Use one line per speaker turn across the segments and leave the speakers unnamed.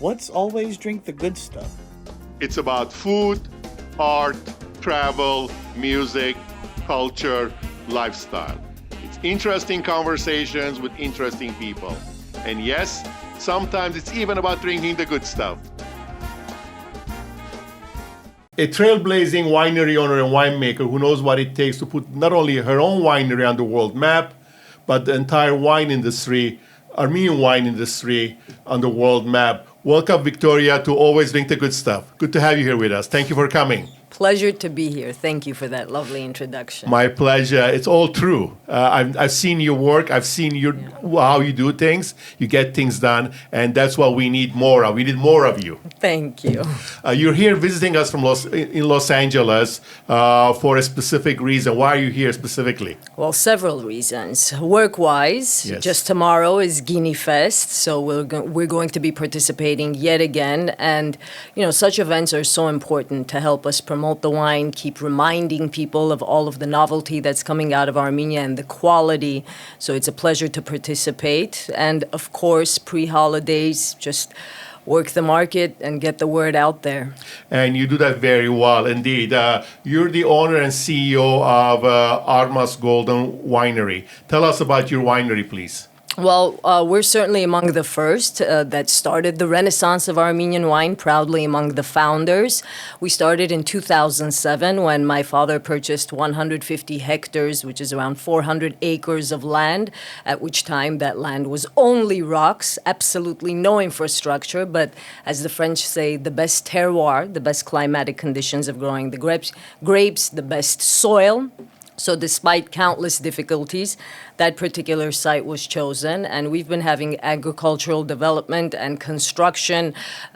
Let's always drink the good stuff.
It's about food, art, travel, music, culture, lifestyle. It's interesting conversations with interesting people. And yes, sometimes it's even about drinking the good stuff. A trailblazing winery owner and winemaker who knows what it takes to put not only her own winery on the world map, but the entire wine industry, Armenian wine industry, on the world map. Welcome, Victoria, to Always Drink the Good Stuff. Good to have you here with us. Thank you for coming.
Pleasure to be here. Thank you for that lovely introduction.
My pleasure. It's all true. I've seen your work. I've seen how you do things. You get things done, and that's what we need more of. We need more of you.
Thank you.
You're here visiting us from Los Angeles for a specific reason. Why are you here specifically?
Well, several reasons. Work-wise,
Yes.
just tomorrow is Guinea Fest, so we're going to be participating yet again. And, such events are so important to help us promote the wine, keep reminding people of all of the novelty that's coming out of Armenia and the quality. So it's a pleasure to participate. And, of course, pre-holidays, just work the market and get the word out there.
And you do that very well indeed. You're the owner and CEO of Armas Golden Winery. Tell us about your winery, please.
Well, we're certainly among the first that started the renaissance of Armenian wine, proudly among the founders. We started in 2007 when my father purchased 150 hectares, which is around 400 acres of land, at which time that land was only rocks, absolutely no infrastructure, but as the French say, the best terroir, the best climatic conditions of growing the grapes, the best soil. So despite countless difficulties, that particular site was chosen, and we've been having agricultural development and construction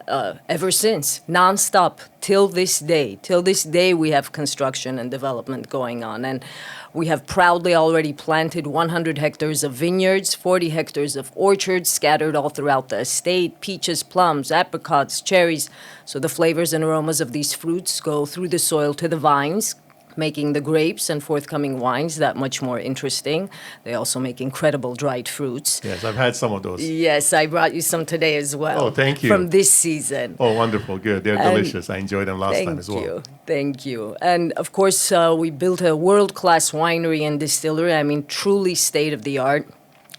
ever since, nonstop, till this day. Till this day, we have construction and development going on, and we have proudly already planted 100 hectares of vineyards, 40 hectares of orchards scattered all throughout the estate, peaches, plums, apricots, cherries. So the flavors and aromas of these fruits go through the soil to the vines, making the grapes and forthcoming wines that much more interesting. They also make incredible dried fruits.
Yes, I've had some of those.
Yes, I brought you some today as well.
Oh, thank you.
From this season.
Oh, wonderful. Good. They're delicious. I enjoyed them last time as well.
Thank you. And of course, we built a world-class winery and distillery. I mean, truly state-of-the-art.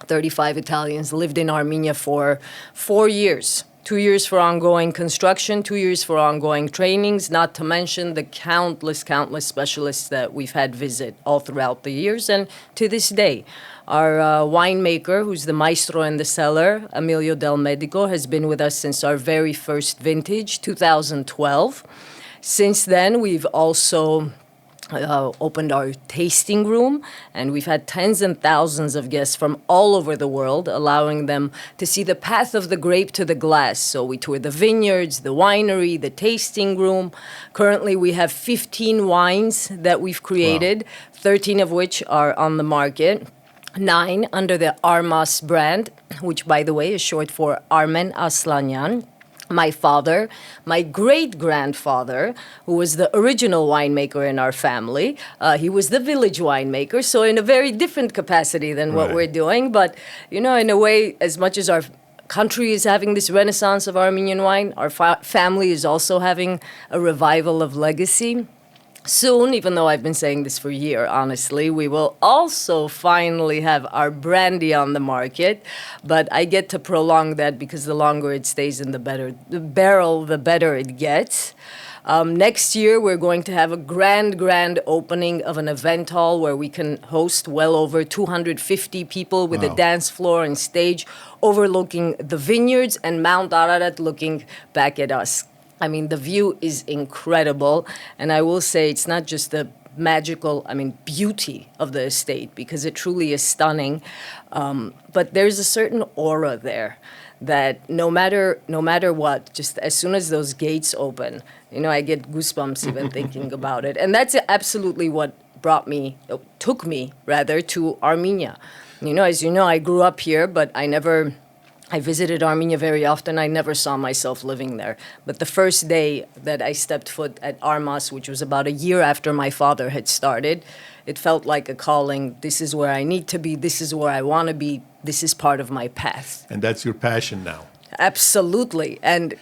35 Italians lived in Armenia for 4 years. 2 years for ongoing construction, 2 years for ongoing trainings, not to mention the countless specialists that we've had visit all throughout the years and to this day. Our winemaker, who's the maestro in the cellar, Emilio Del Medico, has been with us since our very first vintage, 2012. Since then, we've also opened our tasting room, and we've had tens and thousands of guests from all over the world, allowing them to see the path of the grape to the glass. So we tour the vineyards, the winery, the tasting room. Currently, we have 15 wines that we've created, wow. 13 of which are on the market, 9 under the Armas brand, which, by the way, is short for Armen Aslanyan. My father, my great-grandfather, who was the original winemaker in our family, he was the village winemaker, so in a very different capacity than what we're doing. But, in a way, as much as our country is having this renaissance of Armenian wine, our family is also having a revival of legacy. Soon, even though I've been saying this for a year, honestly, we will also finally have our brandy on the market. But I get to prolong that because the longer it stays in the barrel, the better it gets. Next year, we're going to have a grand opening of an event hall where we can host well over 250 people with a dance floor and stage overlooking the vineyards and Mount Ararat looking back at us. I mean, the view is incredible, and I will say it's not just the magical, beauty of the estate, because it truly is stunning, but there's a certain aura there that no matter what, just as soon as those gates open, I get goosebumps even thinking about it, and that's absolutely what took me to Armenia. As you know, I grew up here, but I visited Armenia very often. I never saw myself living there. But the first day that I stepped foot at Armas, which was about a year after my father had started, it felt like a calling. This is where I need to be. This is where I want to be. This is part of my path.
And that's your passion now.
Absolutely. And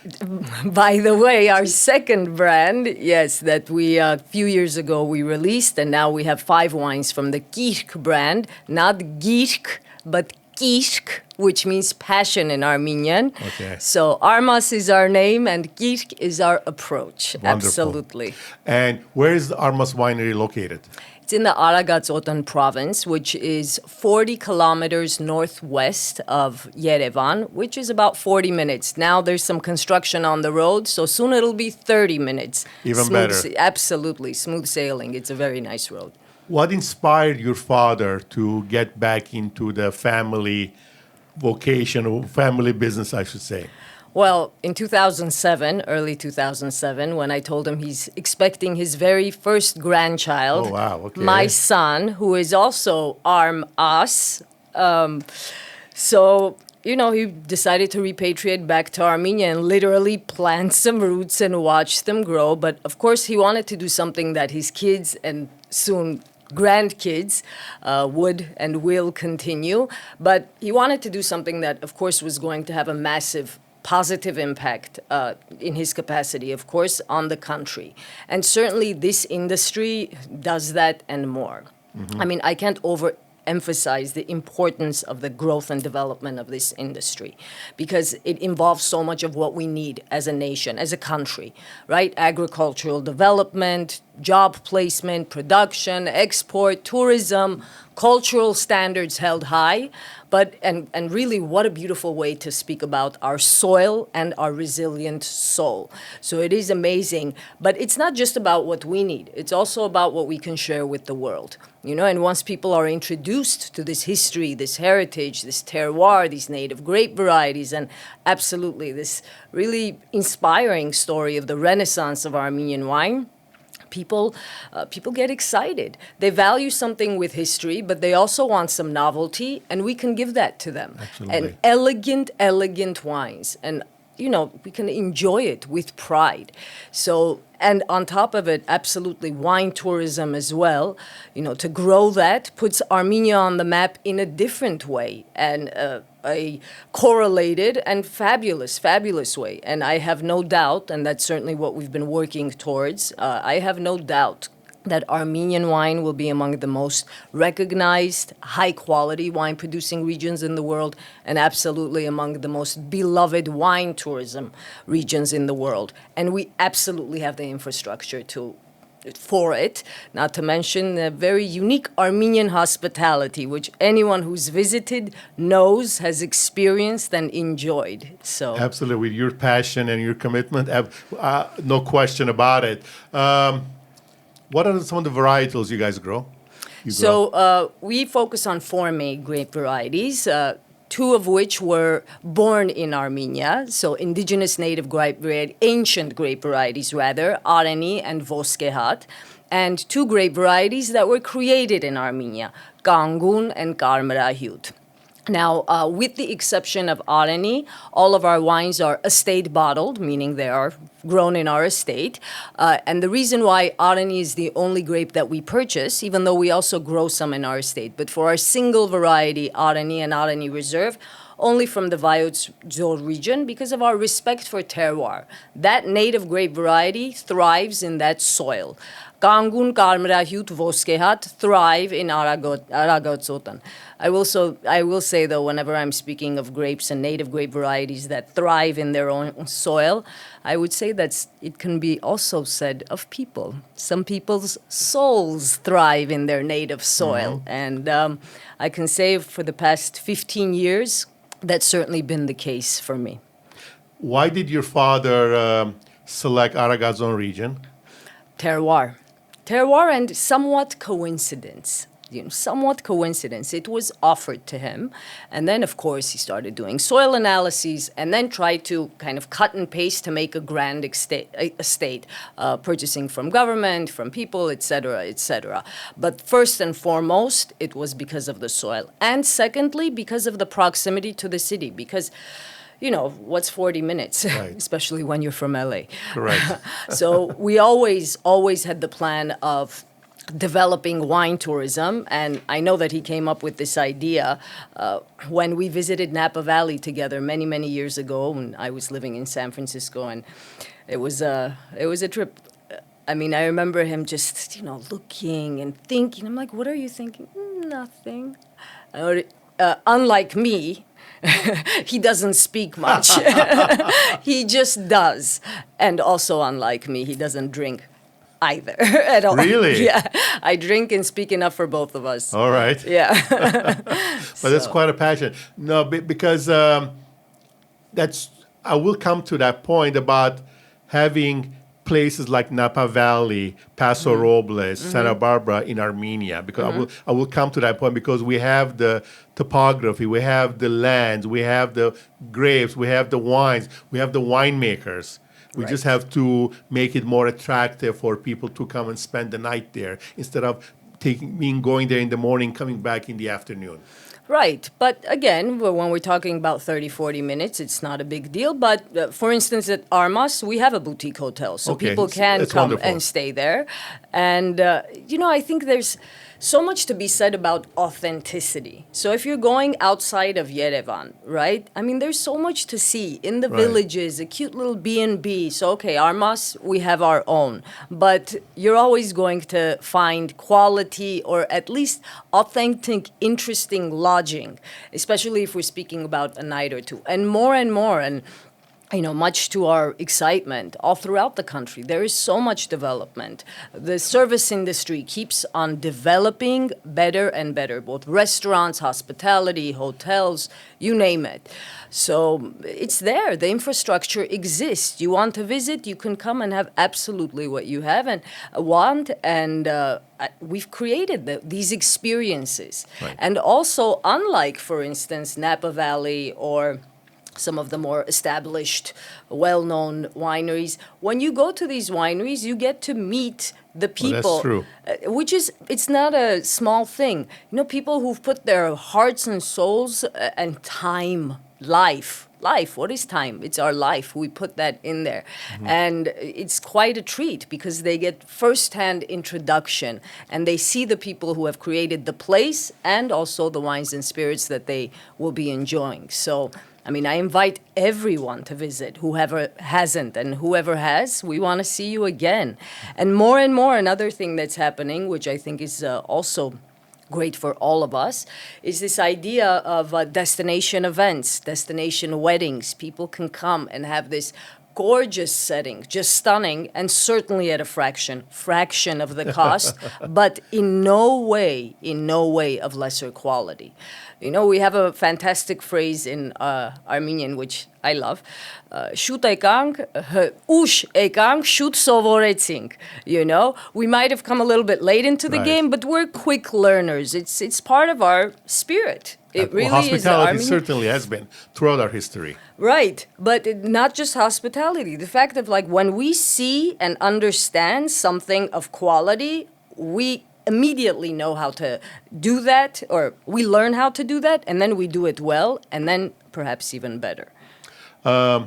by the way, our second brand, yes, that we a few years ago we released, and now we have 5 wines from the Kirk brand, not Girk, but Kirk, which means passion in Armenian.
Okay.
So Armas is our name and Kirk is our approach.
Wonderful.
Absolutely.
And where is the Armas Winery located?
It's in the Aragats province, which is 40 kilometers northwest of Yerevan, which is about 40 minutes. Now there's some construction on the road, so soon it'll be 30 minutes.
Even better.
Absolutely. Smooth sailing. It's a very nice road.
What inspired your father to get back into the family vocation, or family business, I should say?
Well, in 2007, early 2007, when I told him he's expecting his very first grandchild,
Oh, wow, okay.
my son, who is also Armas, so, he decided to repatriate back to Armenia and literally plant some roots and watch them grow. But of course, he wanted to do something that his kids and soon grandkids would and will continue. But he wanted to do something that, of course, was going to have a massive positive impact in his capacity, of course, on the country. And certainly this industry does that and more. I mean, I can't overemphasize the importance of the growth and development of this industry because it involves so much of what we need as a nation, as a country, right? Agricultural development, job placement, production, export, tourism, cultural standards held high, but and really what a beautiful way to speak about our soil and our resilient soul. So it is amazing, but it's not just about what we need. It's also about what we can share with the world. And once people are introduced to this history, this heritage, this terroir, these native grape varieties, and absolutely this really inspiring story of the renaissance of Armenian wine, people get excited. They value something with history, but they also want some novelty, and we can give that to them.
Absolutely.
And elegant wines. And, we can enjoy it with pride. So, and on top of it, absolutely wine tourism as well. To grow that puts Armenia on the map in a different way and a correlated and fabulous way. And I have no doubt, and that's certainly what we've been working towards, I have no doubt that Armenian wine will be among the most recognized, high-quality wine-producing regions in the world, and absolutely among the most beloved wine tourism regions in the world. And we absolutely have the infrastructure for it, not to mention the very unique Armenian hospitality, which anyone who's visited knows, has experienced, and enjoyed. So
Absolutely, with your passion and your commitment, no question about it. What are some of the varietals you guys grow?
We focus on 4 main grape varieties, 2 of which were born in Armenia. So indigenous native grape variety, ancient grape varieties rather, Areni and Voskehat, and 2 grape varieties that were created in Armenia, Kangun and Karmrahut. Now, with the exception of Areni, all of our wines are estate bottled, meaning they are grown in our estate. And the reason why Areni is the only grape that we purchase, even though we also grow some in our estate, but for our single variety, Areni and Areni Reserve, only from the Vayotz-Dzor region because of our respect for terroir. That native grape variety thrives in that soil. Kangun, Karmrahut, Voskehat thrive in Aragats. I will say, though, whenever I'm speaking of grapes and native grape varieties that thrive in their own soil, I would say that it can be also said of people. Some people's souls thrive in their native soil. And I can say for the past 15 years, that's certainly been the case for me.
Why did your father select Aragats region?
Terroir and somewhat coincidence. It was offered to him. And then, of course, he started doing soil analyses and then tried to kind of cut and paste to make a grand estate, purchasing from government, from people, et cetera. But first and foremost, it was because of the soil. And secondly, because of the proximity to the city. Because what's 40 minutes,
right.
Especially when you're from LA.
Correct.
So we always had the plan of developing wine tourism, and I know that he came up with this idea when we visited Napa Valley together many years ago when I was living in San Francisco, and it was a trip. I mean, I remember him just looking and thinking. I'm like, what are you thinking? Nothing. Unlike me, he doesn't speak much. He just does. And also, unlike me, he doesn't drink either at all.
Really?
Yeah. I drink and speak enough for both of us.
All right.
Yeah.
But that's quite a passion. No, because I will come to that point about having places like Napa Valley, Paso Robles, Santa Barbara in Armenia, because I will come to that point because we have the topography, we have the lands, we have the grapes, we have the wines, we have the winemakers. We just have to make it more attractive for people to come and spend the night there instead of going there in the morning, coming back in the afternoon.
Right. But again, when we're talking about 30, 40 minutes, it's not a big deal. But for instance, at Armas, we have a boutique hotel. So people can come
wonderful.
And stay there. And, I think there's so much to be said about authenticity. So if you're going outside of Yerevan, right? I mean, there's so much to see in the villages, a cute little B&B. So, okay, Armas, we have our own. But you're always going to find quality or at least authentic, interesting lodging, especially if we're speaking about a night or two. And more, and much to our excitement, all throughout the country, there is so much development. The service industry keeps on developing better and better, both restaurants, hospitality, hotels, you name it. So it's there. The infrastructure exists. You want to visit, you can come and have absolutely what you have and want. And we've created these experiences.
Right.
And also, unlike, for instance, Napa Valley or some of the more established, well-known wineries. When you go to these wineries, you get to meet the people.
Well, that's true.
It's not a small thing. People who've put their hearts and souls and time, life. What is time? It's our life. We put that in there. And it's quite a treat because they get first-hand introduction and they see the people who have created the place and also the wines and spirits that they will be enjoying. So, I invite everyone to visit, whoever hasn't, and whoever has, we want to see you again. And more, another thing that's happening, which I think is also great for all of us, is this idea of destination events, destination weddings. People can come and have this gorgeous setting, just stunning, and certainly at a fraction of the cost, but in no way of lesser quality. We have a fantastic phrase in Armenian, which I love. Շուտ եկանք, ուշ եկանք, շուտ սովորեցինք. We might have come a little bit late into the game, but we're quick learners. It's part of our spirit. It really is.
Hospitality certainly has been throughout our history.
Right, but not just hospitality. The fact of when we see and understand something of quality, we immediately know how to do that, or we learn how to do that, and then we do it well, and then perhaps even better.
How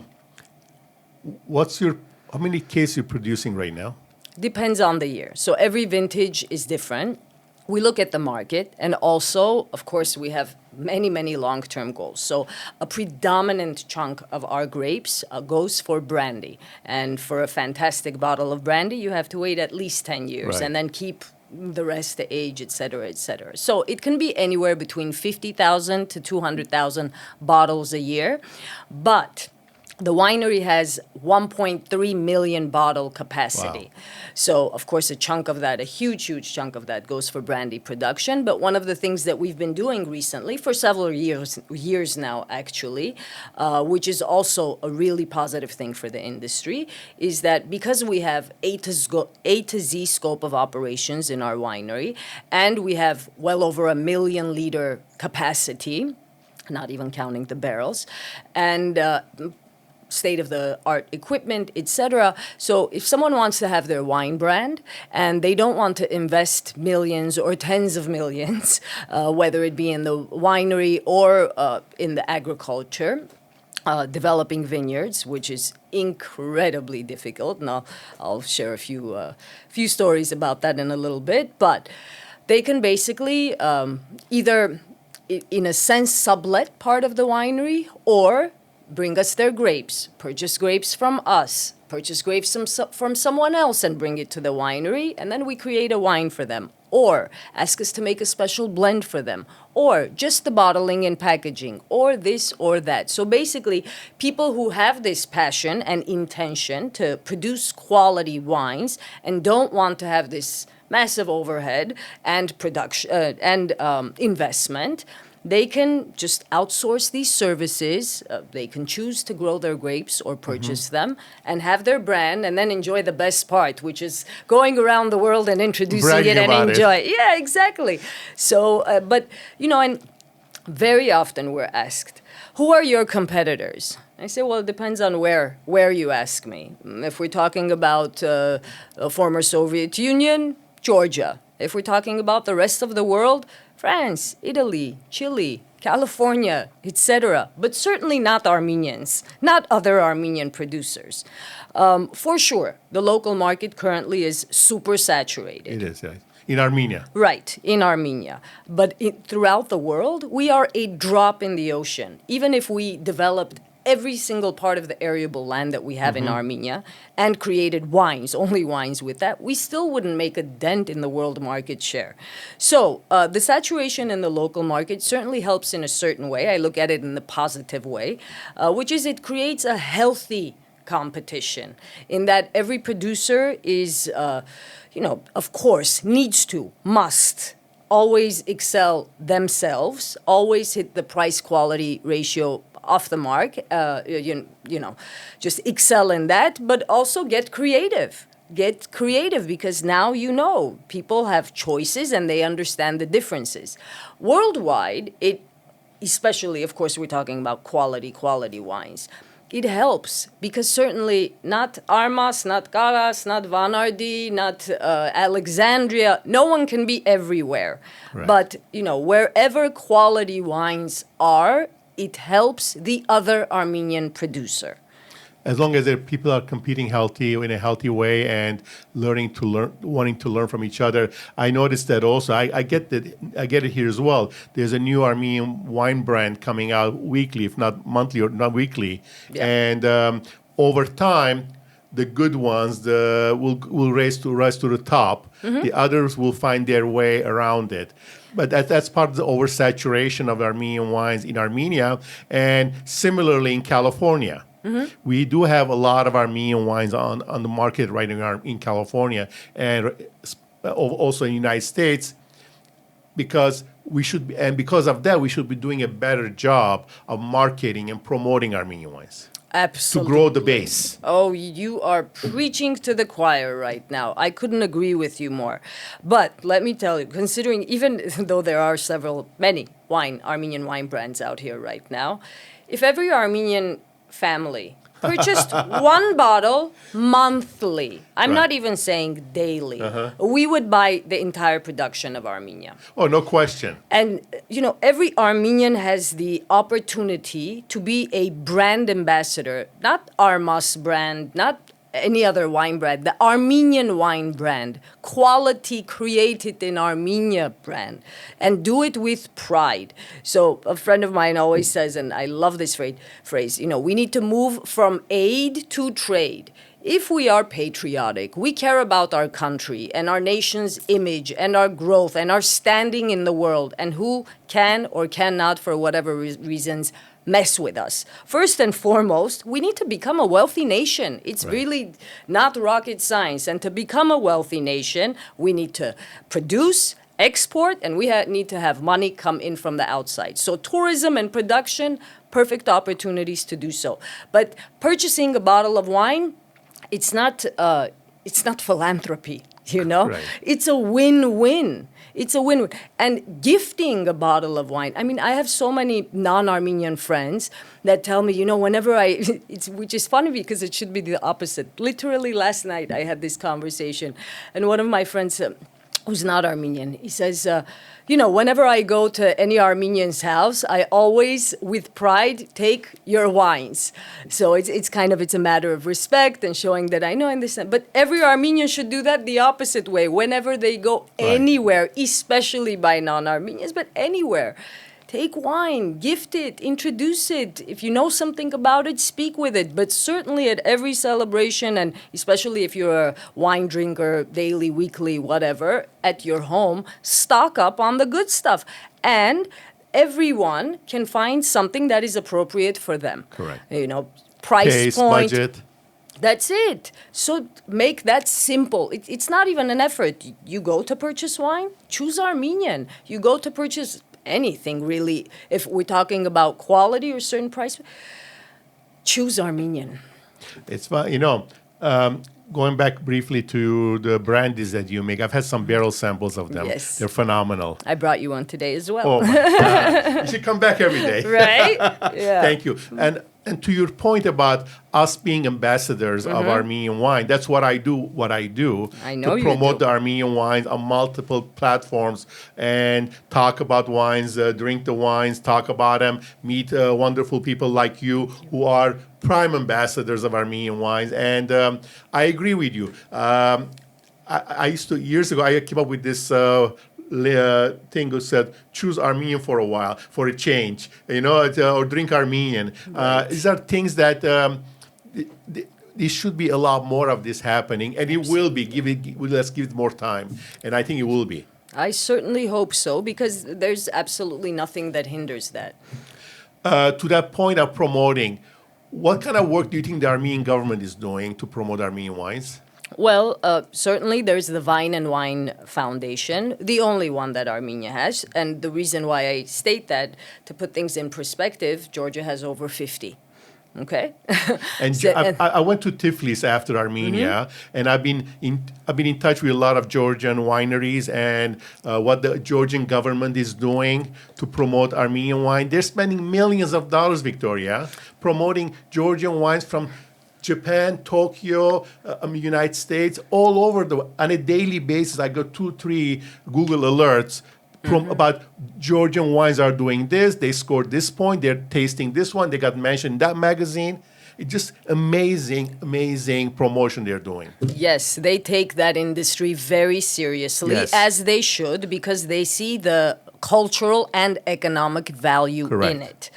many cases you're producing right now?
Depends on the year. So every vintage is different. We look at the market, and also, of course, we have many long-term goals. So a predominant chunk of our grapes goes for brandy. And for a fantastic bottle of brandy, you have to wait at least 10 years and then keep the rest to age, et cetera, et cetera. So it can be anywhere between 50,000 to 200,000 bottles a year. But the winery has 1.3 million bottle capacity.
Wow.
So, of course, a huge chunk of that goes for brandy production. But one of the things that we've been doing recently, for several years now, actually, which is also a really positive thing for the industry, is that because we have A to Z scope of operations in our winery, and we have well over 1 million liter capacity, not even counting the barrels, and state-of-the-art equipment, etc. So if someone wants to have their wine brand and they don't want to invest millions or tens of millions, whether it be in the winery or in the agriculture, developing vineyards, which is incredibly difficult. And I'll share a few stories about that in a little bit. But they can basically either, in a sense, sublet part of the winery or bring us their grapes, purchase grapes from us, purchase grapes from someone else and bring it to the winery, and then we create a wine for them. Or ask us to make a special blend for them, or just the bottling and packaging, or this or that. So basically, people who have this passion and intention to produce quality wines and don't want to have this massive overhead and production and investment, they can just outsource these services. They can choose to grow their grapes or purchase them and have their brand and then enjoy the best part, which is going around the world and introducing
Bragging
it and
about
enjoy
it.
Yeah, exactly. So, but, and very often we're asked, who are your competitors? I say, well, it depends on where you ask me. If we're talking about a former Soviet Union, Georgia. If we're talking about the rest of the world, France, Italy, Chile, California, etc. But certainly not Armenians, not other Armenian producers. For sure, the local market currently is super saturated.
It is, yes. In Armenia.
Right, in Armenia. But throughout the world, we are a drop in the ocean. Even if we developed every single part of the arable land that we have in Armenia and created wines, only wines with that, we still wouldn't make a dent in the world market share. So the saturation in the local market certainly helps in a certain way. I look at it in the positive way, which is it creates a healthy competition in that every producer is, of course, must always excel themselves, always hit the price-quality ratio off the mark, just excel in that, but also get creative. Get creative because now people have choices and they understand the differences. Worldwide, especially, of course, we're talking about quality wines. It helps because certainly not Armas, not Garas, not Vanardi, not Alexandria, no one can be everywhere.
Right.
But, wherever quality wines are, it helps the other Armenian producer.
As long as people are competing in a healthy way and wanting to learn from each other. I noticed that also. I get it here as well. There's a new Armenian wine brand coming out weekly, if not monthly or not weekly.
Yeah.
And over time, the good ones will rise to the top. The others will find their way around it. But that's part of the oversaturation of Armenian wines in Armenia, and similarly in California. We do have a lot of Armenian wines on the market right now in California, and also in the United States, because of that, we should be doing a better job of marketing and promoting Armenian wines.
Absolutely.
To grow the base.
Oh, you are preaching to the choir right now. I couldn't agree with you more. But let me tell you, considering even though there are many Armenian wine brands out here right now, if every Armenian family purchased one bottle monthly, I'm not even saying daily, we would buy the entire production of Armenia.
Oh, no question.
And, every Armenian has the opportunity to be a brand ambassador, not Armas brand, not any other wine brand, the Armenian wine brand, quality created in Armenia brand, and do it with pride. So a friend of mine always says, and I love this phrase, we need to move from aid to trade. If we are patriotic, we care about our country and our nation's image and our growth and our standing in the world, and who can or cannot, for whatever reasons, mess with us. First and foremost, we need to become a wealthy nation. It's really not rocket science. And to become a wealthy nation, we need to produce, export, and we need to have money come in from the outside. So tourism and production, perfect opportunities to do so. But purchasing a bottle of wine, it's not philanthropy,
Right.
It's a win-win. It's a win-win. And gifting a bottle of wine. I mean, I have so many non-Armenian friends that tell me, whenever which is funny because it should be the opposite. Literally last night I had this conversation, and one of my friends who's not Armenian. He says, whenever I go to any Armenian's house, I always, with pride, take your wines. So it's a matter of respect and showing that I know and this. But every Armenian should do that the opposite way. Whenever they go anywhere, especially by non-Armenians, but anywhere, take wine, gift it, introduce it. If you know something about it, speak with it. But certainly at every celebration, and especially if you're a wine drinker, daily, weekly, whatever, at your home, stock up on the good stuff. And everyone can find something that is appropriate for them.
Correct.
Price
Taste,
point.
budget.
That's it. So make that simple. It's not even an effort. You go to purchase wine, choose Armenian. You go to purchase anything really, if we're talking about quality or certain price, choose Armenian.
It's fun, going back briefly to the brandies that you make. I've had some barrel samples of them.
Yes.
They're phenomenal.
I brought you one today as well.
Oh my God. You should come back every day.
Right? Yeah.
Thank you. And to your point about us being ambassadors of Armenian wine, that's what I do.
I know
to
you
promote
do.
the Armenian wines on multiple platforms and talk about wines, drink the wines, talk about them, meet wonderful people like you who are prime ambassadors of Armenian wines. And I agree with you. I used to, years ago, I came up with this thing who said, choose Armenian for a while, for a change, or drink Armenian. These are things that there should be a lot more of this happening, and it will be. Let's give it more time, and I think it will be.
I certainly hope so, because there's absolutely nothing that hinders that.
To that point of promoting, what kind of work do you think the Armenian government is doing to promote Armenian wines?
Well, certainly there's the Vine and Wine Foundation, the only one that Armenia has. And the reason why I state that, to put things in perspective, Georgia has over 50. Okay?
And I went to Tiflis after Armenia, and I've been in touch with a lot of Georgian wineries and what the Georgian government is doing to promote Armenian wine. They're spending millions of dollars, Victoria, promoting Georgian wines from Japan, Tokyo, United States, all over on a daily basis. I got 2-3 Google alerts about Georgian wines are doing this. They scored this point. They're tasting this one. They got mentioned in that magazine. It's just amazing promotion they're doing.
Yes, they take that industry very seriously,
Yes.
as they should, because they see the cultural and economic value
Correct.
in it.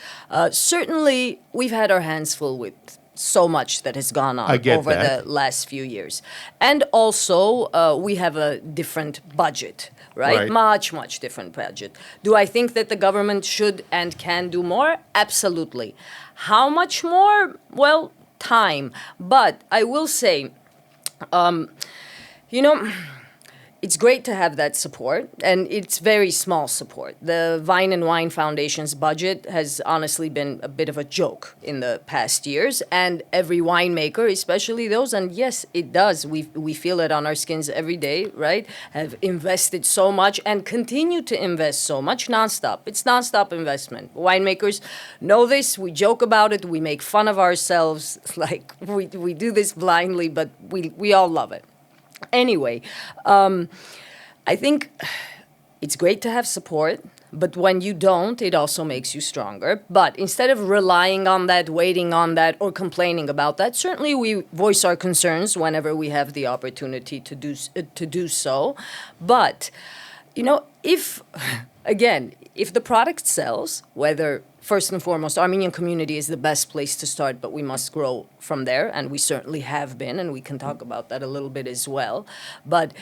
Certainly, we've had our hands full with so much that has gone on
I get
over
that.
the last few years. And also, we have a different budget, right?
Right.
Much different budget. Do I think that the government should and can do more? Absolutely. How much more? Well, time. But I will say, it's great to have that support, and it's very small support. The Vine and Wine Foundation's budget has honestly been a bit of a joke in the past years, and every winemaker, especially those, and yes, it does. We feel it on our skins every day, right? Have invested so much and continue to invest so much nonstop. It's nonstop investment. Winemakers know this. We joke about it. We make fun of ourselves. Like we do this blindly, but we all love it. Anyway, I think it's great to have support, but when you don't, it also makes you stronger. But instead of relying on that, waiting on that, or complaining about that, certainly we voice our concerns whenever we have the opportunity to do so. But, if the product sells, whether first and foremost, Armenian community is the best place to start, but we must grow from there, and we certainly have been, and we can talk about that a little bit as well. But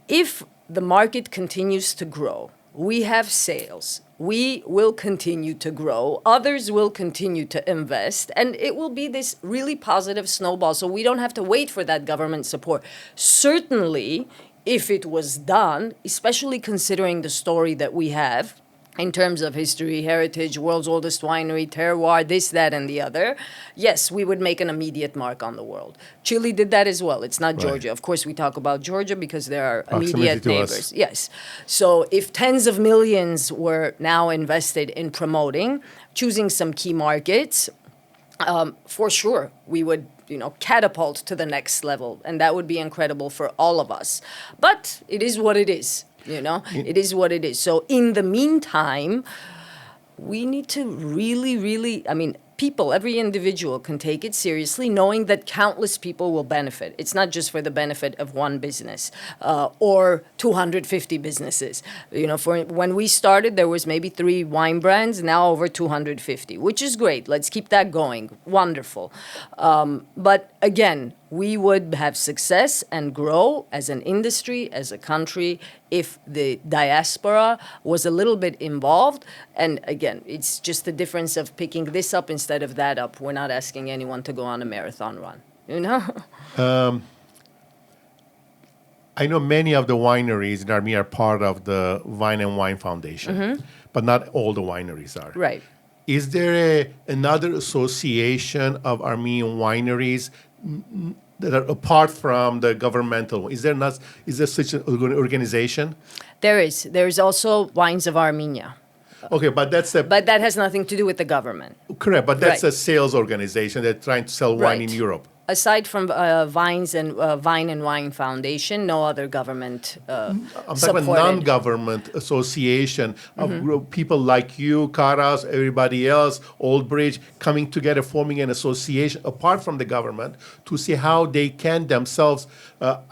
if the market continues to grow, we have sales, we will continue to grow, others will continue to invest, and it will be this really positive snowball, so we don't have to wait for that government support. Certainly, if it was done, especially considering the story that we have, in terms of history, heritage, world's oldest winery, terroir, this, that, and the other, yes, we would make an immediate mark on the world. Chile did that as well. It's not Georgia. Of course, we talk about Georgia because there are immediate neighbors. Yes. So if tens of millions were now invested in promoting, choosing some key markets, for sure, we would catapult to the next level, and that would be incredible for all of us. But it is what it is. You know, it is what it is. So in the meantime, we need to really, I mean, people, every individual can take it seriously, knowing that countless people will benefit. It's not just for the benefit of one business or 250 businesses. You know, for when we started, there was maybe 3 wine brands, now over 250, which is great. Let's keep that going. Wonderful. But again, we would have success and grow as an industry, as a country, if the diaspora was a little bit involved. And again, it's just the difference of picking this up instead of that up. We're not asking anyone to go on a marathon run, you know?
I know many of the wineries in Armenia are part of the Vine and Wine Foundation, but not all the wineries are.
Right.
Is there another association of Armenian wineries that are apart from the governmental? Is there such an organization?
There is. There is also Wines of Armenia.
Okay, but
But that has nothing to do with the government.
correct. But that's
Right.
a sales organization that's trying to sell wine in
Right.
Europe.
Aside from Vine and Wine Foundation, no other government
I'm talking
supported.
about non-government association of people like you, Karas, everybody else, Old Bridge, coming together, forming an association apart from the government to see how they can themselves.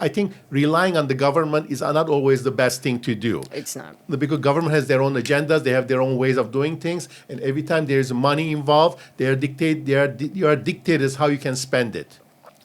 I think relying on the government is not always the best thing to do.
It's not.
Because government has their own agendas, they have their own ways of doing things, and every time there's money involved, you are dictators how you can spend it.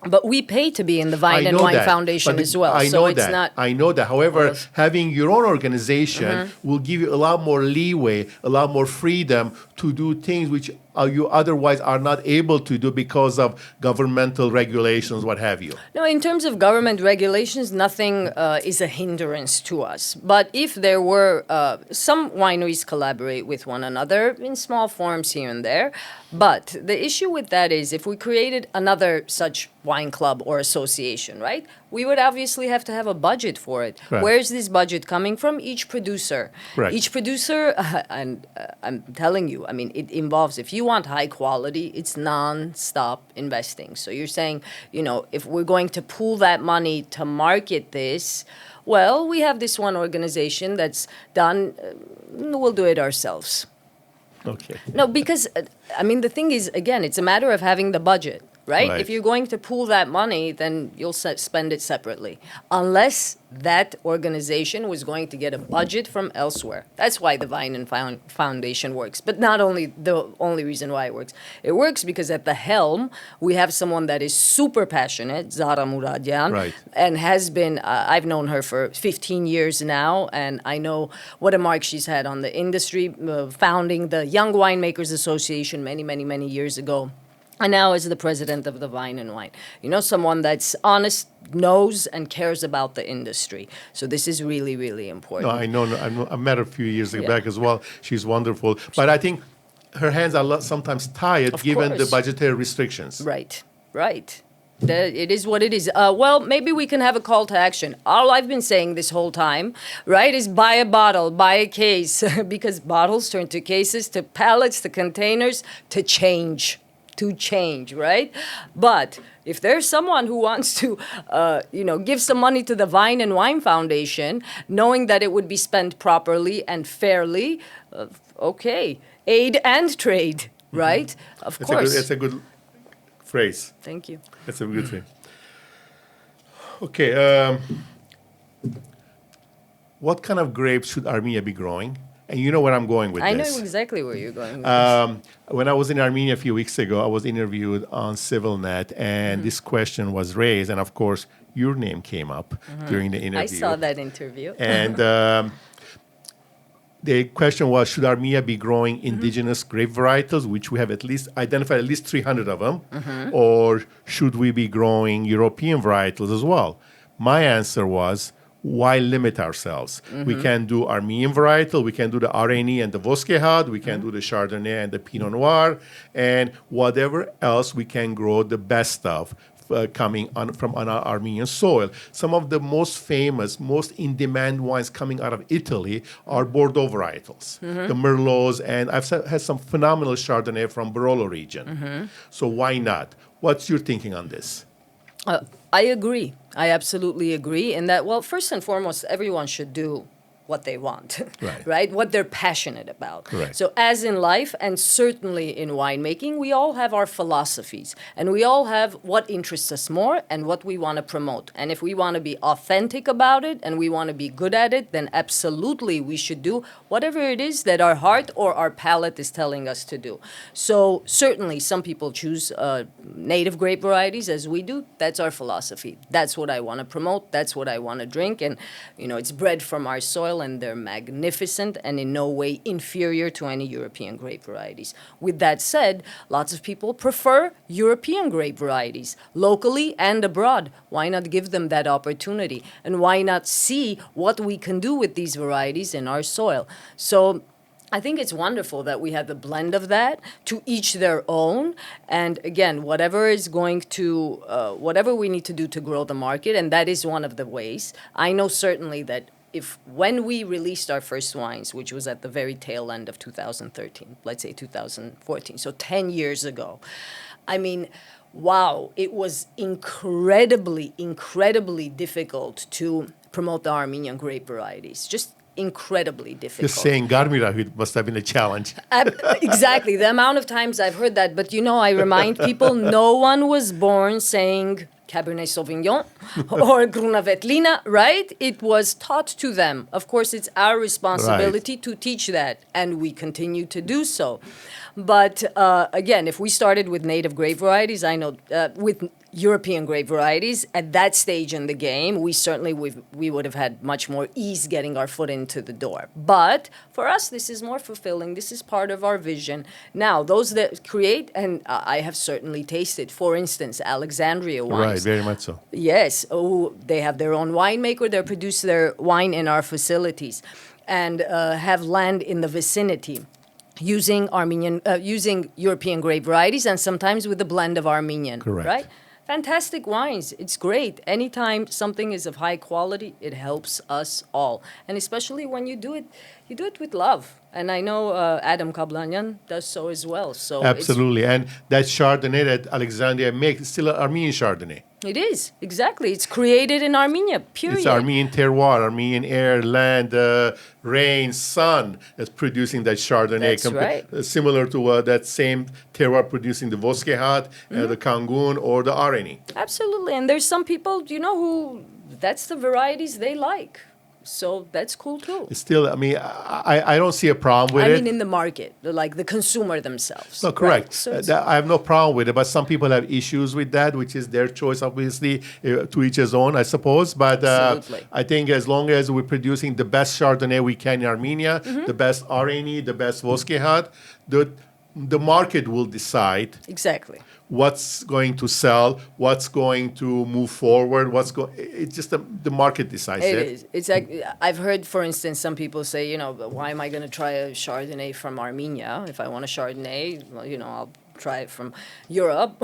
But we pay to be in the Vine and Wine Foundation as well.
I
so
know
it's
that.
not.
I know that. However, having your own organization will give you a lot more leeway, a lot more freedom to do things which you otherwise are not able to do because of governmental regulations, what have you.
No, in terms of government regulations, nothing is a hindrance to us. But if there were, some wineries collaborate with one another in small forms here and there. But the issue with that is if we created another such wine club or association, right? We would obviously have to have a budget for it.
Right.
Where is this budget coming from? Each producer.
Right.
Each producer, and I'm telling you, I mean, it involves, if you want high quality, it's non-stop investing. So you're saying, you know, if we're going to pool that money to market this, well, we have this one organization that's done, we'll do it ourselves.
Okay.
No, because, I mean, the thing is, again, it's a matter of having the budget, right?
Right.
If you're going to pool that money, then you'll spend it separately. Unless that organization was going to get a budget from elsewhere. That's why the Vine and Foundation works. But not only the only reason why it works. It works because at the helm, we have someone that is super passionate, Zara Muradian,
Right.
and has been, I've known her for 15 years now, and I know what a mark she's had on the industry, founding the Young Winemakers Association many years ago. And now is the president of the Vine and Wine. You know, someone that's honest, knows, and cares about the industry. So this is really important.
No, I know. I met her a few years
Yeah.
back as well. She's wonderful. But I think her hands are sometimes tied
Of
given the
course.
budgetary restrictions.
Right. It is what it is. Well, maybe we can have a call to action. All I've been saying this whole time, right, is buy a bottle, buy a case, because bottles turn to cases, to pallets, to containers, to change, right? But if there's someone who wants to, give some money to the Vine and Wine Foundation, knowing that it would be spent properly and fairly, okay, aid and trade, right? Of course.
That's a good phrase.
Thank you.
That's a good thing. Okay. What kind of grapes should Armenia be growing? And you know where I'm going with
I
this.
know exactly where you're going with this.
When I was in Armenia a few weeks ago, I was interviewed on CivilNet, and this question was raised, and of course, your name came up during the interview.
I saw that interview.
And the question was, should Armenia be growing indigenous grape varietals, which we have identified at least 300 of them, or should we be growing European varietals as well? My answer was, why limit ourselves? We can do Armenian varietal, we can do the Areni and the Voskehad, we can do the Chardonnay and the Pinot Noir, and whatever else we can grow the best of coming from our Armenian soil. Some of the most famous, most in-demand wines coming out of Italy are Bordeaux varietals, the Merlots, and I've had some phenomenal Chardonnay from Barolo region. So why not? What's your thinking on this?
I agree. I absolutely agree in that, well, first and foremost, everyone should do what they want,
Right.
right? What they're passionate about.
Correct.
So as in life, and certainly in winemaking, we all have our philosophies, and we all have what interests us more and what we want to promote. And if we want to be authentic about it and we want to be good at it, then absolutely we should do whatever it is that our heart or our palate is telling us to do. So certainly some people choose native grape varieties as we do. That's our philosophy. That's what I want to promote. That's what I want to drink. And, it's bred from our soil, and they're magnificent and in no way inferior to any European grape varieties. With that said, lots of people prefer European grape varieties locally and abroad. Why not give them that opportunity? And why not see what we can do with these varieties in our soil? So I think it's wonderful that we have the blend of that, to each their own. And again, whatever we need to do to grow the market, and that is one of the ways. I know certainly that when we released our first wines, which was at the very tail end of 2013, let's say 2014, so 10 years ago, I mean, wow, it was incredibly, incredibly difficult to promote the Armenian grape varieties. Just incredibly difficult.
Just saying Garmirahut must have been a challenge.
Exactly. The amount of times I've heard that. But, I remind people, no one was born saying Cabernet Sauvignon or Grunavetlina, right? It was taught to them. Of course, it's our responsibility to teach that, and we continue to do so. But again, if we started with native grape varieties, I know with European grape varieties at that stage in the game, we would have had much more ease getting our foot into the door. But for us, this is more fulfilling. This is part of our vision. Now, those that create, and I have certainly tasted, for instance, Alexandria wines.
Right, very much so.
Yes, they have their own winemaker. They produce their wine in our facilities, and have land in the vicinity, using European grape varieties, and sometimes with a blend of Armenian.
Correct.
Right? Fantastic wines. It's great. Anytime something is of high quality, it helps us all. And especially when you do it with love. And I know Adam Kablanyan does so as well. So
absolutely. And that Chardonnay that Alexandria makes is still an Armenian Chardonnay.
It is, exactly. It's created in Armenia, period.
It's Armenian terroir, Armenian air, land, rain, sun that's producing that Chardonnay.
That's right.
Similar to that same terroir producing the Voskehat, the Kangun, or the Areni.
Absolutely. And there's some people, who that's the varieties they like. So that's cool too.
Still, I don't see a problem with it.
I mean, in the market, like the consumer themselves.
No, correct.
Right? So
I have no problem with it, but some people have issues with that, which is their choice, obviously, to each his own, I suppose. But I think as long as we're producing the best Chardonnay we can in Armenia, the best Areni, the best Voskehat, the market will decide.
Exactly.
What's going to sell, what's going to move forward, it's just the market decides it.
It is. It's like, I've heard, for instance, some people say, why am I going to try a Chardonnay from Armenia? If I want a Chardonnay, I'll try it from Europe.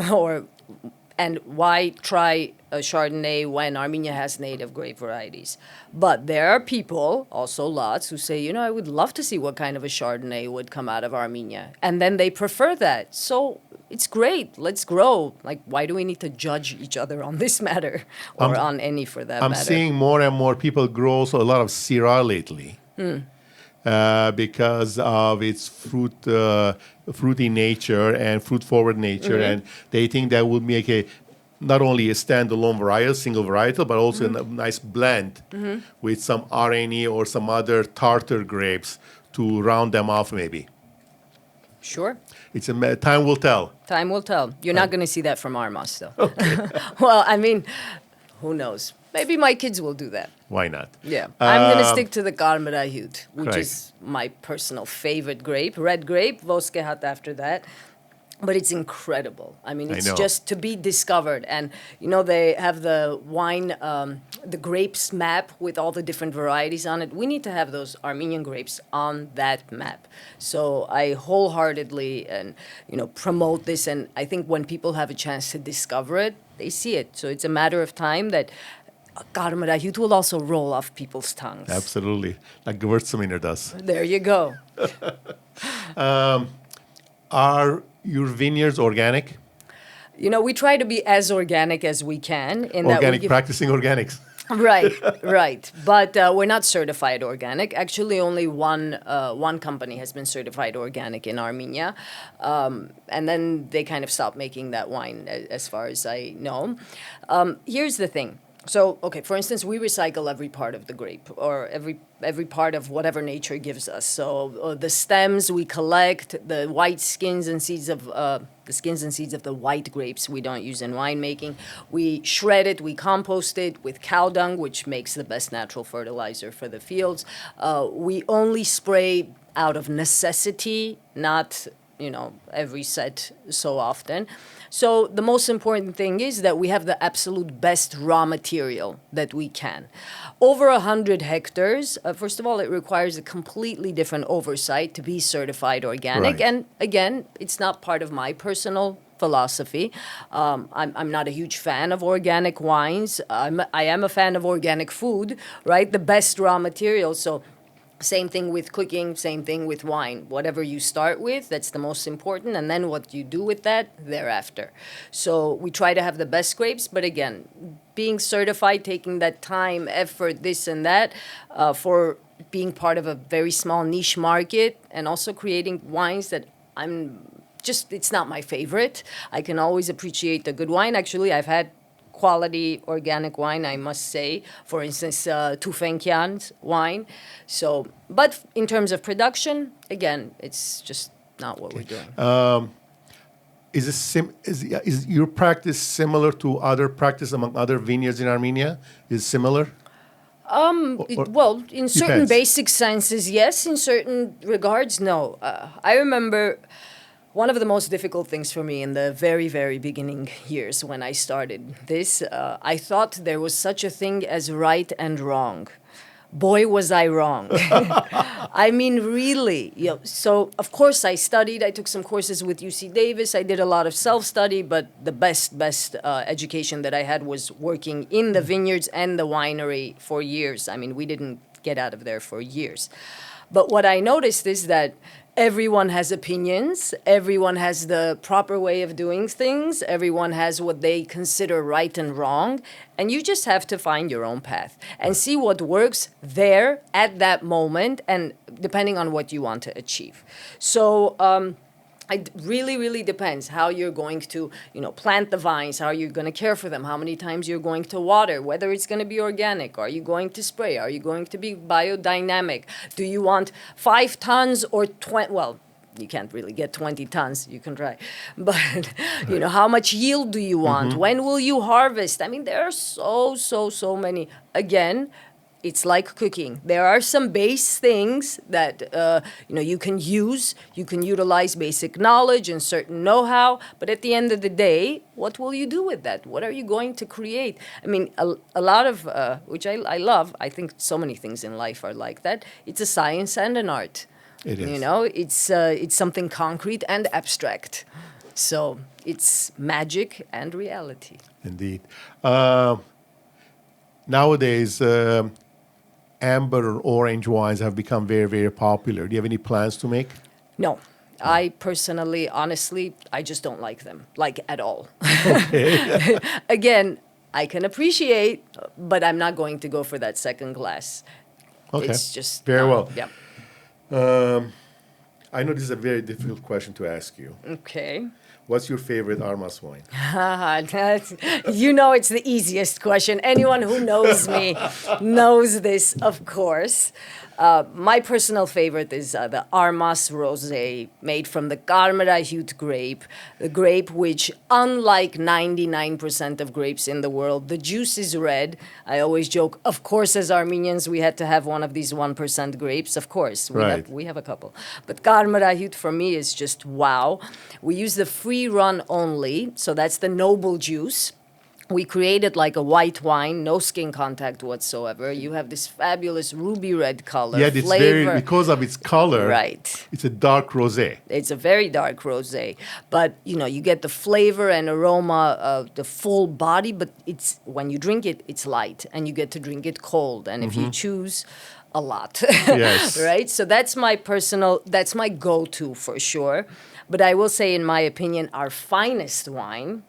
And why try a Chardonnay when Armenia has native grape varieties? But there are people, also lots, who say, I would love to see what kind of a Chardonnay would come out of Armenia. And then they prefer that. So it's great. Let's grow. Like, why do we need to judge each other on this matter? Or on any, for that matter?
I'm seeing more and more people grow also a lot of Syrah lately. Because of its fruity nature and fruit-forward nature, and they think that would make not only a standalone varietal, single varietal, but also a nice blend with some Areni or some other Tartar grapes to round them off, maybe.
Sure.
Time will tell.
Time will tell. You're not going to see that from Armas, though. Okay. Well, who knows? Maybe my kids will do that.
Why not?
Yeah. I'm going to stick to the Garmirahut, which is my personal favorite grape. Red grape, Voskehat after that. But it's incredible. It's just to be discovered. And, they have the wine, the grapes map with all the different varieties on it. We need to have those Armenian grapes on that map. So I wholeheartedly promote this. And I think when people have a chance to discover it, they see it. So it's a matter of time that Garmirahut will also roll off people's tongues.
Absolutely. Like Gewürztraminer does.
There you go.
Are your vineyards organic?
We try to be as organic as we can.
Practicing organics.
Right, right. But we're not certified organic. Actually, only one company has been certified organic in Armenia, and then they kind of stopped making that wine, as far as I know. Here's the thing. So, okay, for instance, we recycle every part of the grape, or every part of whatever nature gives us. So the stems we collect, the white skins and seeds of the white grapes we don't use in winemaking. We shred it, we compost it with cow dung, which makes the best natural fertilizer for the fields. We only spray out of necessity, not every set so often. So the most important thing is that we have the absolute best raw material that we can. Over 100 hectares, first of all, it requires a completely different oversight to be certified organic.
Right.
And again, it's not part of my personal philosophy. I'm not a huge fan of organic wines. I am a fan of organic food, right? The best raw material. So same thing with cooking, same thing with wine. Whatever you start with, that's the most important, and then what you do with that thereafter. So we try to have the best grapes, but again, being certified, taking that time, effort, this and that, for being part of a very small niche market, and also creating wines that it's not my favorite. I can always appreciate a good wine. Actually, I've had quality organic wine, I must say. For instance, Tufenkian's wine. So, but in terms of production, again, it's just not what we're doing.
Is your practice similar to other practice among other vineyards in Armenia? Is it similar?
Well, in certain
Depends.
basic senses, yes. In certain regards, no. I remember one of the most difficult things for me in the very, very beginning years when I started this, I thought there was such a thing as right and wrong. Boy, was I wrong. I mean, really. So, of course, I studied. I took some courses with UC Davis. I did a lot of self-study, but the best education that I had was working in the vineyards and the winery for years. I mean, we didn't get out of there for years. But what I noticed is that everyone has opinions. Everyone has the proper way of doing things. Everyone has what they consider right and wrong. And you just have to find your own path and see what works there at that moment, and depending on what you want to achieve. So, it really, really depends how you're going to, plant the vines, how you're going to care for them, how many times you're going to water, whether it's going to be organic, are you going to spray, are you going to be biodynamic, do you want 5 tons or 20, well, you can't really get 20 tons, you can try, but, how much yield do you want, when will you harvest? I mean, there are so many, again, it's like cooking. There are some base things that you can use. You can utilize basic knowledge and certain know-how. But at the end of the day, what will you do with that? What are you going to create? I mean, a lot of which I love. I think so many things in life are like that. It's a science and an art.
It is.
It's something concrete and abstract. So it's magic and reality.
Indeed. Nowadays, amber or orange wines have become very, very popular. Do you have any plans to make?
No. I personally, honestly, I just don't like them, like at all.
Okay.
Again, I can appreciate, but I'm not going to go for that second glass.
Okay.
It's just
very well.
Yeah.
I know this is a very difficult question to ask you.
Okay.
What's your favorite Armas wine?
It's the easiest question. Anyone who knows me knows this, of course. My personal favorite is the Armas Rosé, made from the Karmara-hued grape, the grape which, unlike 99% of grapes in the world, the juice is red. I always joke, of course, as Armenians, we had to have one of these 1% grapes. Of course, we have a couple. But Karmara-hued for me is just wow. We use the free run only, so that's the noble juice. We create it like a white wine, no skin contact whatsoever. You have this fabulous ruby red color,
Yeah, it's
flavor.
because of its color.
Right.
It's a dark rosé.
It's a very dark rosé, but you get the flavor and aroma of the full body. But it's when you drink it, it's light, and you get to drink it cold. And if you choose, a lot,
Yes.
right? So that's my go-to for sure. But I will say, in my opinion, our finest wine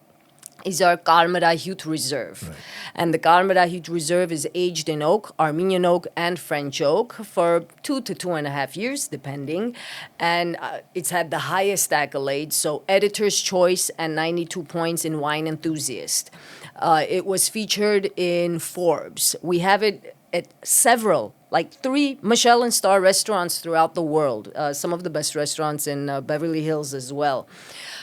is our Karmadahut Reserve.
Right.
And the Karmadahut Reserve is aged in oak, Armenian oak, and French oak for 2 to 2.5 years, depending. And it's had the highest accolades, so Editor's Choice and 92 points in Wine Enthusiast. It was featured in Forbes. We have it at several, like 3 Michelin star restaurants throughout the world, some of the best restaurants in Beverly Hills as well.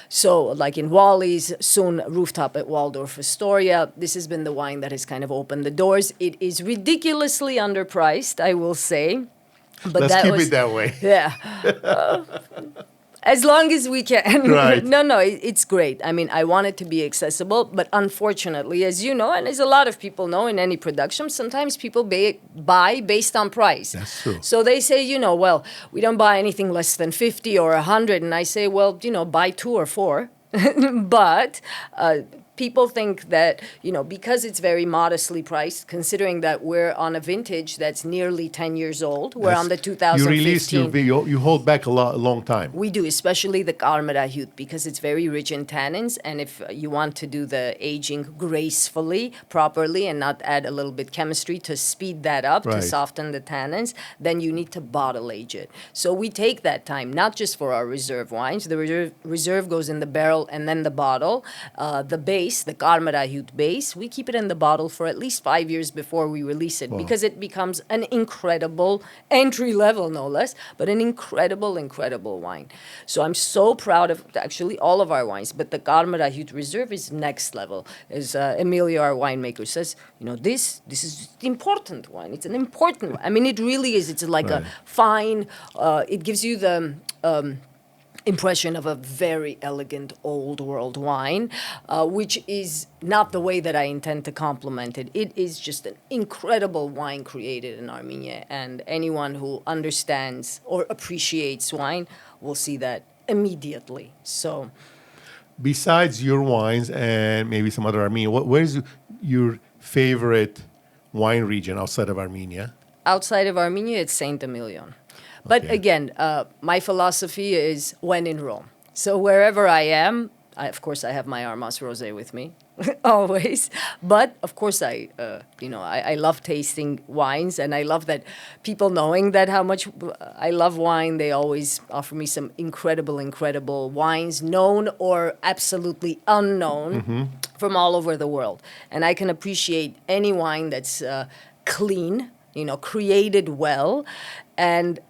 So, like in Wally's, soon Rooftop at Waldorf Astoria, this has been the wine that has kind of opened the doors. It is ridiculously underpriced, I will say. But
Let's keep it that way.
Yeah. As long as we can.
Right.
No, it's great. I mean, I want it to be accessible, but unfortunately, as you know, and as a lot of people know in any production, sometimes people buy based on price.
That's true.
So they say, well, we don't buy anything less than 50 or 100. And I say, well, buy 2 or 4. But people think that, because it's very modestly priced, considering that we're on a vintage that's nearly 10 years old, we're on the 2015.
You released you hold back a long time.
We do, especially the Karmadahut, because it's very rich in tannins. And if you want to do the aging gracefully, properly, and not add a little bit chemistry to speed that up, to
Right.
soften the tannins, then you need to bottle age it. So we take that time, not just for our reserve wines. The reserve goes in the barrel and then the bottle. The base, the Karmadahut base, we keep it in the bottle for at least 5 years before we release it, because it becomes an incredible entry level, no less, but an incredible wine. So I'm so proud of actually all of our wines, but the Karmadahut Reserve is next level. As Emilia, our winemaker, says, this is important wine. It's an important wine. I mean, it really is. It's like
Right.
a fine, it gives you the impression of a very elegant old world wine, which is not the way that I intend to compliment it. It is just an incredible wine created in Armenia, and anyone who understands or appreciates wine will see that immediately. So,
Besides your wines and maybe some other Armenian, where's your favorite wine region outside of Armenia?
outside of Armenia, it's Saint Emilion. But
Okay.
again, my philosophy is when in Rome. So wherever I am, of course, I have my Armas Rosé with me, always. But of course, I love tasting wines, and I love that people knowing that how much I love wine. They always offer me some incredible wines, known or absolutely unknown, from all over the world. And I can appreciate any wine that's clean, created well, and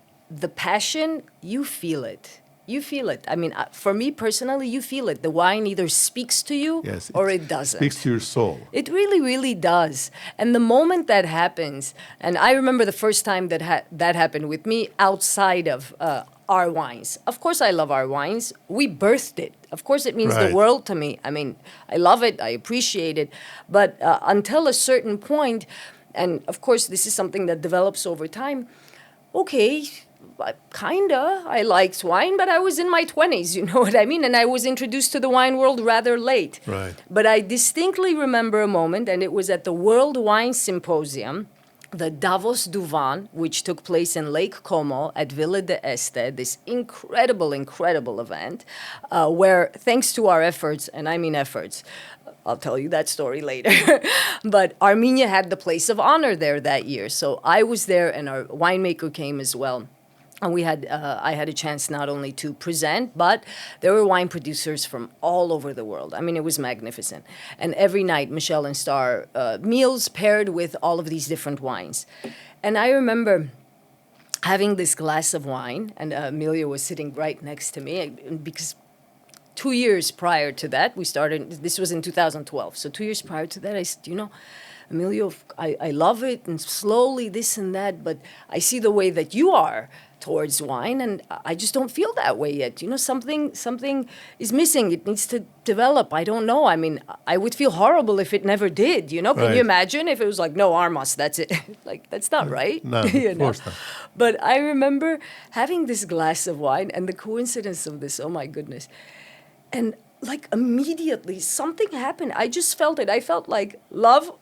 the passion, you feel it. You feel it. I mean, for me personally, you feel it. The wine either speaks to you
Yes,
or it doesn't.
Speaks to your soul.
It really does. And the moment that happens, and I remember the first time that happened with me outside of our wines. Of course, I love our wines. We birthed it. Of course, it means
Right.
the world to me. I mean, I love it. I appreciate it. But until a certain point, and of course, this is something that develops over time, okay, I liked wine, but I was in my 20s, you know what I mean? And I was introduced to the wine world rather late.
Right.
But I distinctly remember a moment, and it was at the World Wine Symposium, the Davos du Vin, which took place in Lake Como at Villa de Este, this incredible event, where thanks to our efforts, and I mean efforts, I'll tell you that story later. But Armenia had the place of honor there that year. So I was there, and our winemaker came as well. And I had a chance not only to present, but there were wine producers from all over the world. I mean, it was magnificent. And every night, Michelin star meals paired with all of these different wines. And I remember having this glass of wine, and Amelia was sitting right next to me, because 2 years prior to that, we started, this was in 2012. So 2 years prior to that, I said, Emilio, I love it, and slowly this and that, but I see the way that you are towards wine, and I just don't feel that way yet. Something is missing. It needs to develop. I don't know. I mean, I would feel horrible if it never did. Can
Right.
you imagine if it was like, no, Armas, that's it? Like, that's not right.
No, of course not.
But I remember having this glass of wine, and the coincidence of this, oh my goodness. And like immediately something happened. I just felt it. I felt like love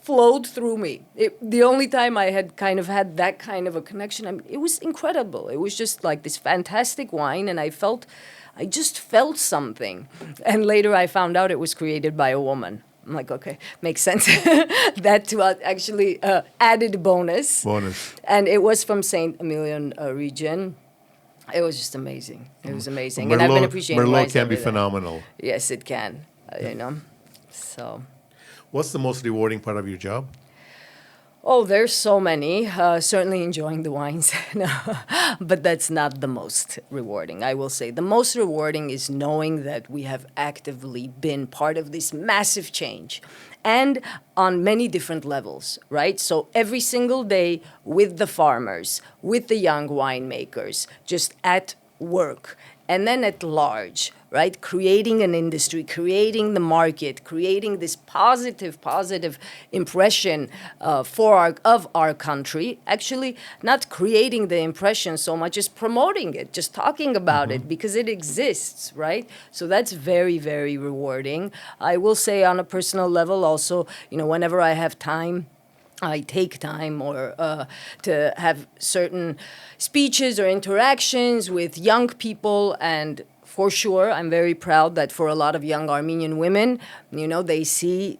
flowed through me. The only time I had kind of had that kind of a connection, I mean, it was incredible. It was just like this fantastic wine, and I just felt something. And later I found out it was created by a woman. I'm like, okay, makes sense. That to actually added bonus.
Bonus.
And it was from St. Emilion region. It was just amazing. It was amazing.
Merlot,
and I've been appreciating
Merlot
wines
can be
every day.
phenomenal.
Yes, it can. So.
What's the most rewarding part of your job?
Oh, there's so many. Certainly enjoying the wines, no, but that's not the most rewarding. I will say the most rewarding is knowing that we have actively been part of this massive change, and on many different levels, right? So every single day with the farmers, with the young winemakers, just at work, and then at large, right? Creating an industry, creating the market, creating this positive impression of our country. Actually, not creating the impression so much as promoting it, just talking about it because it exists, right? So that's very, very rewarding. I will say on a personal level also, whenever I have time, I take time or to have certain speeches or interactions with young people, and for sure, I'm very proud that for a lot of young Armenian women, they see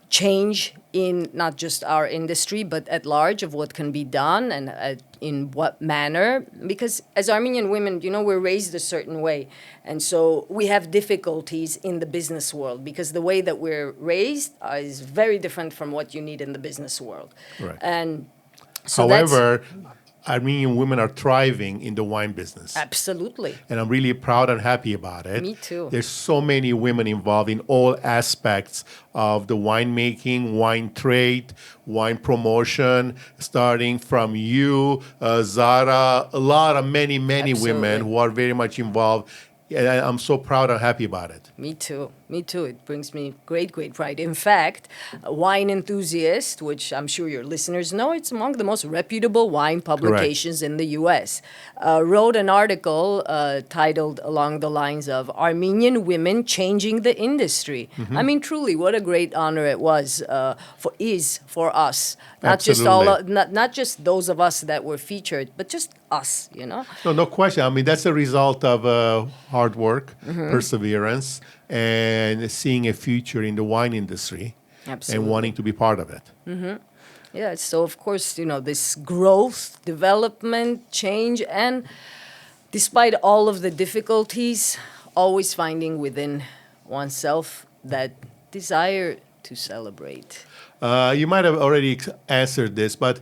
change in not just our industry, but at large of what can be done and in what manner. Because as Armenian women, we're raised a certain way. And so we have difficulties in the business world because the way that we're raised is very different from what you need in the business world.
Right.
And so
however, Armenian women are thriving in the wine business.
Absolutely.
And I'm really proud and happy about it.
Me too.
There's so many women involved in all aspects of the winemaking, wine trade, wine promotion, starting from you, Zara, many
Absolutely.
women who are very much involved. And I'm so proud and happy about it.
Me too. It brings me great pride. In fact, Wine Enthusiast, which I'm sure your listeners know, it's among the most reputable wine publications in the U.S., wrote an article titled along the lines of Armenian Women Changing the Industry. I mean, truly, what a great honor it was for us. Not just not just those of us that were featured, but just us,
No question. I mean, that's a result of hard work, perseverance, and seeing a future in the wine industry.
Absolutely.
And wanting to be part of it.
Yeah, so of course, this growth, development, change, and despite all of the difficulties, always finding within oneself that desire to celebrate.
You might have already answered this, but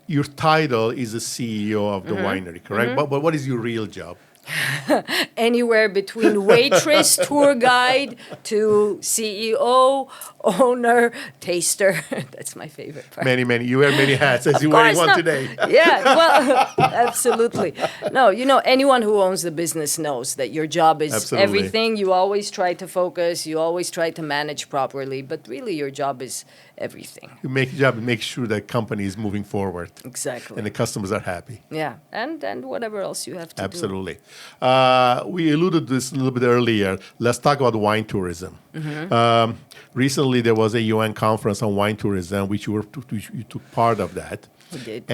your title is a CEO of the winery, correct? But what is your real job?
Anywhere between waitress, tour guide, to CEO, owner, taster. That's my favorite part.
Many. You wear many hats, as you're wearing one today.
Yeah, well, absolutely. No, anyone who owns the business knows that your job is everything. You always try to focus. You always try to manage properly. But really, your job is everything.
You make sure that company is moving forward.
Exactly.
And the customers are happy.
Yeah, and whatever else you have to do.
Absolutely. We alluded to this a little bit earlier. Let's talk about wine tourism. Recently, there was a UN conference on wine tourism, which you took part of that.
We did.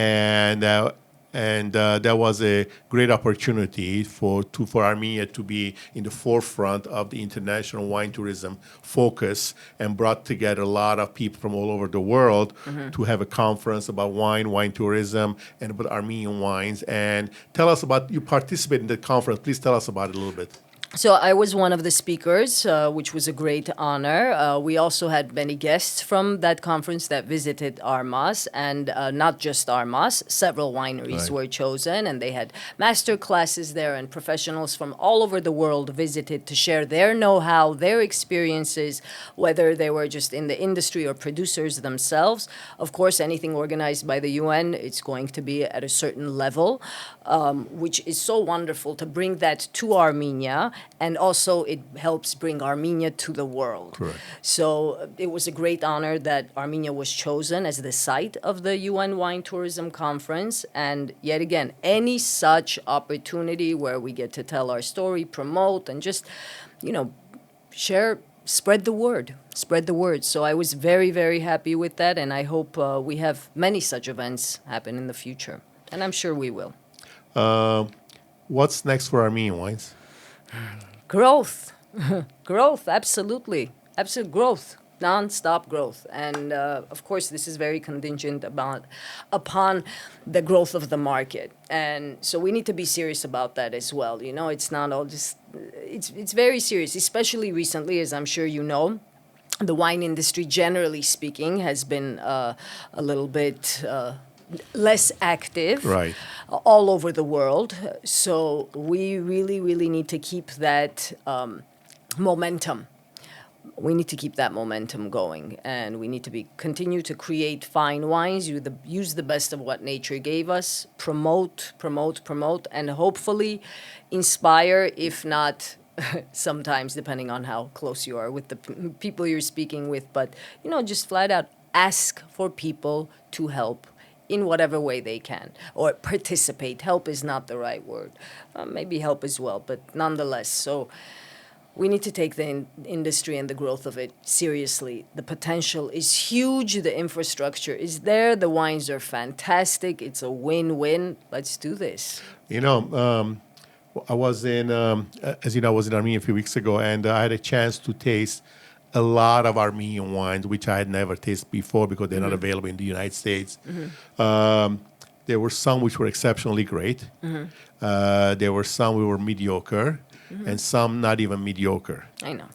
And that was a great opportunity for Armenia to be in the forefront of the international wine tourism focus, and brought together a lot of people from all over the world to have a conference about wine tourism, and about Armenian wines. And tell us about, you participated in the conference. Please tell us about it a little bit.
So I was one of the speakers, which was a great honor. We also had many guests from that conference that visited Armas, and not just Armas. Several wineries were chosen, and they had master classes there, and professionals from all over the world visited to share their know-how, their experiences, whether they were just in the industry or producers themselves. Of course, anything organized by the UN, it's going to be at a certain level, which is so wonderful to bring that to Armenia. And also it helps bring Armenia to the world.
Correct.
So it was a great honor that Armenia was chosen as the site of the UN Wine Tourism Conference. And yet again, any such opportunity where we get to tell our story, promote, and just, spread the word. spread the word. So I was very, very happy with that, and I hope we have many such events happen in the future, and I'm sure we will.
What's next for Armenian wines?
Growth, growth, absolutely, absolute growth, non-stop growth, and of course, this is very contingent upon the growth of the market, and so we need to be serious about that as well. You know, it's not all just it's very serious, especially recently, as I'm sure you know. The wine industry, generally speaking, has been a little bit less active
Right.
all over the world. So we really, really need to keep that momentum. We need to keep that momentum going, and we need to continue to create fine wines, use the best of what nature gave us, promote, and hopefully inspire, if not sometimes, depending on how close you are with the people you're speaking with, but, you know, just flat out ask for people to help in whatever way they can, or participate. Help is not the right word. Maybe help as well, but nonetheless. So we need to take the industry and the growth of it seriously. The potential is huge. The infrastructure is there. The wines are fantastic. It's a win-win. Let's do this.
You know, I was as you know, I was in Armenia a few weeks ago, and I had a chance to taste a lot of Armenian wines, which I had never tasted before because they're not available in the United States. There were some which were exceptionally great. There were some which were mediocre, and some not even mediocre.
I know.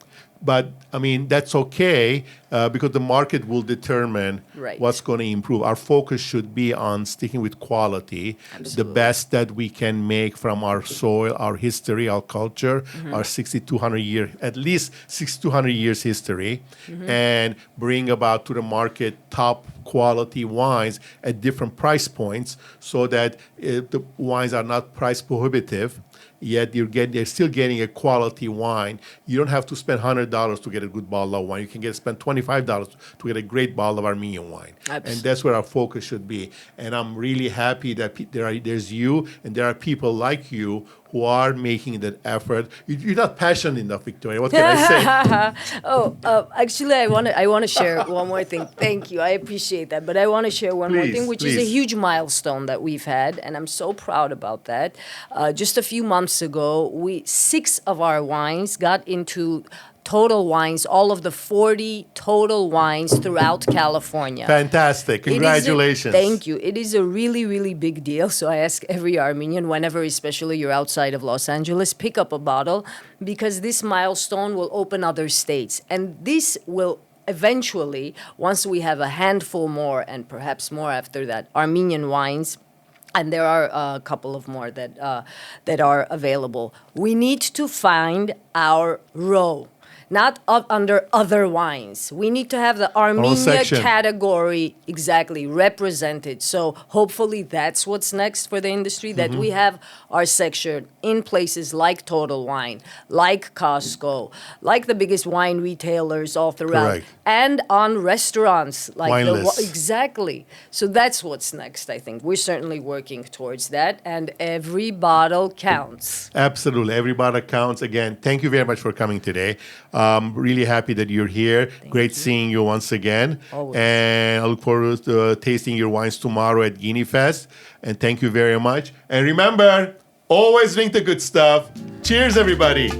But, I mean, that's okay because the market will determine
Right.
what's going to improve. Our focus should be on sticking with quality,
Absolutely.
the best that we can make from our soil, our history, our culture, our 6,200 year, at least 6,200 years history, and bring about to the market top quality wines at different price points so that the wines are not price prohibitive. Yet they're still getting a quality wine. You don't have to spend $100 to get a good bottle of wine. You can spend $25 to get a great bottle of Armenian wine.
Absolutely.
And that's where our focus should be. And I'm really happy that there's you and there are people like you who are making that effort. You're not passionate enough, Victoria. What can I say?
Actually, I want to share one more thing. Thank you. I appreciate that. But I want to share one more
Please,
thing, which is a
please.
huge milestone that we've had, and I'm so proud about that. Just a few months ago, 6 of our wines got into Total Wines, all of the 40 Total Wines throughout California.
Fantastic. Congratulations.
Thank you. It is a really, really big deal. So I ask every Armenian, whenever especially you're outside of Los Angeles, pick up a bottle because this milestone will open other states. And this will eventually, once we have a handful more and perhaps more after that, Armenian wines, and there are a couple of more that are available. We need to find our row. Not under other wines. We need to have the Armenia
section.
category exactly represented. So hopefully that's what's next for the industry, that we have our section in places like Total Wine, like Costco, like the biggest wine retailers all throughout,
Correct.
and on restaurants. Like
Wine lists.
Exactly. So that's what's next, I think. We're certainly working towards that, and every bottle counts.
Absolutely. Every bottle counts. Again, thank you very much for coming today. Really happy that you're here. Great seeing you once again.
Always.
And I look forward to tasting your wines tomorrow at Guinea Fest. And thank you very much. And remember, always drink the good stuff. Cheers, everybody.